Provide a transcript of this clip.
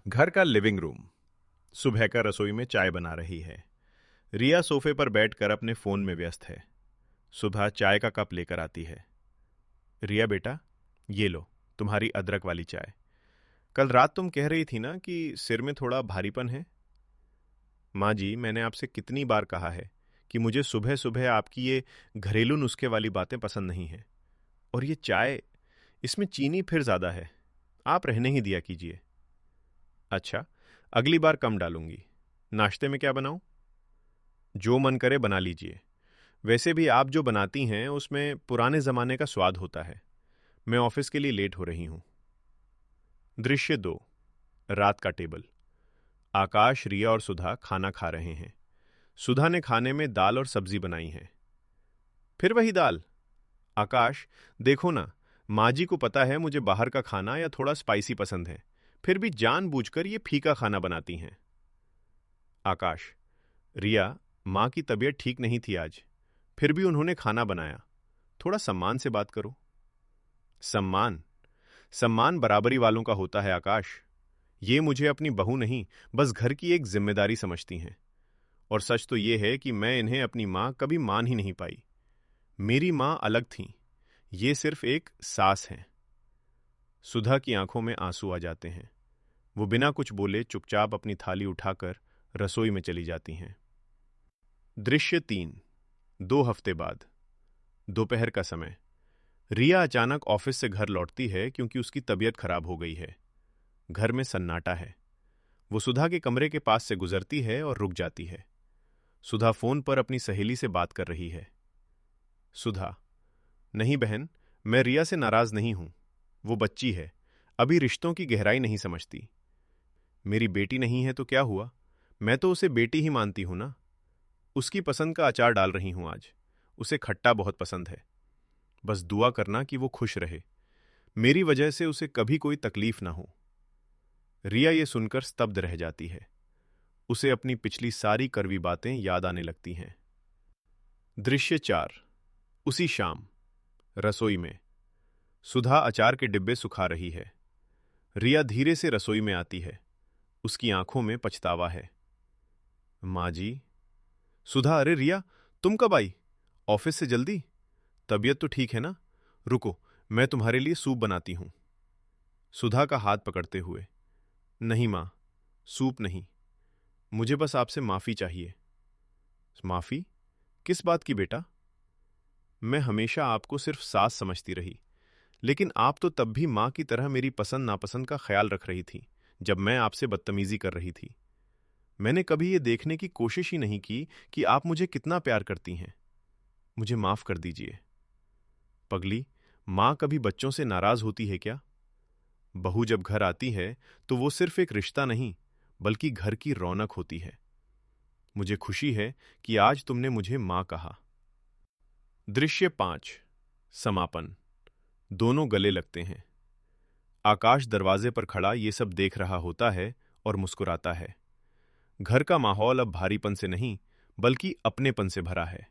घर का living room. सुबह का रसोई में चाय बना रही है। रिया सोफे पर बैठकर अपने फोन में व्यस्त है। सुबह चाय का कप लेकर आती है। रिया बेटा, ये लो तुम्हारी अदरक वाली चाय। कल रात तुम कह रही थी ना कि सिर में थोड़ा भारीपन है। माँ जी, मैंने आपसे कितनी बार कहा है कि मुझे सुबह सुबह आपकी ये घरेलू नुस्खे वाली बातें पसंद नहीं है। और ये चाय, इसमें चीनी फिर ज्यादा है। आप रहने ही दिया कीजिए। अच्छा, अगली बार कम डालूंगी। नाश्ते में क्या बनाऊं? जो मन करे बना लीजिए। वैसे भी आप जो बनाती हैं उसमें पुराने जमाने का स्वाद होता है। मैं ऑफिस के लिए लेट हो रही हूं। दृश्य 2। रात का टेबल। आकाश, रिया और सुधा खाना खा रहे हैं। सुधा ने खाने में दाल और सब्जी बनाई है। फिर वही दाल? आकाश, देखो ना, माँ जी को पता है मुझे बाहर का खाना या थोड़ा स्पाइसी पसंद है, फिर भी जानबूझकर ये फीका खाना बनाती हैं। आकाश, रिया, माँ की तबीयत ठीक नहीं थी आज, फिर भी उन्होंने खाना बनाया। थोड़ा सम्मान से बात करो। सम्मान? सम्मान बराबरी वालों का होता है आकाश। ये मुझे अपनी बहू नहीं, बस घर की एक जिम्मेदारी समझती हैं। और सच तो ये है कि मैं इन्हें अपनी माँ कभी मान ही नहीं पाई। मेरी माँ अलग थी, ये सिर्फ एक सास हैं। सुधा की आंखों में आंसू आ जाते हैं। वो बिना कुछ बोले चुपचाप अपनी थाली उठाकर रसोई में चली जाती हैं। दृश्य 3। 2 हफ्ते बाद। दोपहर का समय। रिया अचानक ऑफिस से घर लौटती है क्योंकि उसकी तबीयत खराब हो गई है। घर में सन्नाटा है। वो सुधा के कमरे के पास से गुजरती है और रुक जाती है। सुधा फोन पर अपनी सहेली से बात कर रही है। सुधा, नहीं बहन, मैं रिया से नाराज नहीं हूं। वो बच्ची है, अभी रिश्तों की गहराई नहीं समझती। मेरी बेटी नहीं है तो क्या हुआ, मैं तो उसे बेटी ही मानती हूं ना। उसकी पसंद का अचार डाल रही हूं आज। उसे खट्टा बहुत पसंद है। बस दुआ करना कि वो खुश रहे। मेरी वजह से उसे कभी कोई तकलीफ ना हो। रिया ये सुनकर स्तब्ध रह जाती है। उसे अपनी पिछली सारी कड़वी बातें याद आने लगती हैं। दृश्य 4। उसी शाम। रसोई में। सुधा अचार के डिब्बे सुखा रही है। रिया धीरे से रसोई में आती है। उसकी आंखों में पछतावा है। माँ जी। सुधा, अरे रिया, तुम कब आई? ऑफिस से जल्दी? तबीयत तो ठीक है ना? रुको, मैं तुम्हारे लिए सूप बनाती हूं। सुधा का हाथ पकड़ते हुए। नहीं माँ, सूप नहीं। मुझे बस आपसे माफी चाहिए। माफी? किस बात की बेटा? मैं हमेशा आपको सिर्फ सास समझती रही, लेकिन आप तो तब भी माँ की तरह मेरी पसंद नापसंद का ख्याल रख रही थी जब मैं आपसे बदतमीजी कर रही थी। मैंने कभी ये देखने की कोशिश ही नहीं की कि आप मुझे कितना प्यार करती हैं। मुझे माफ कर दीजिए। पगली, माँ कभी बच्चों से नाराज होती है क्या? बहू जब घर आती है तो वो सिर्फ एक रिश्ता नहीं, बल्कि घर की रौनक होती है। मुझे खुशी है कि आज तुमने मुझे माँ कहा। दृश्य 5। समापन। दोनों गले लगते हैं। आकाश दरवाजे पर खड़ा ये सब देख रहा होता है और मुस्कुराता है। घर का माहौल अब भारीपन से नहीं, बल्कि अपनेपन से भरा है।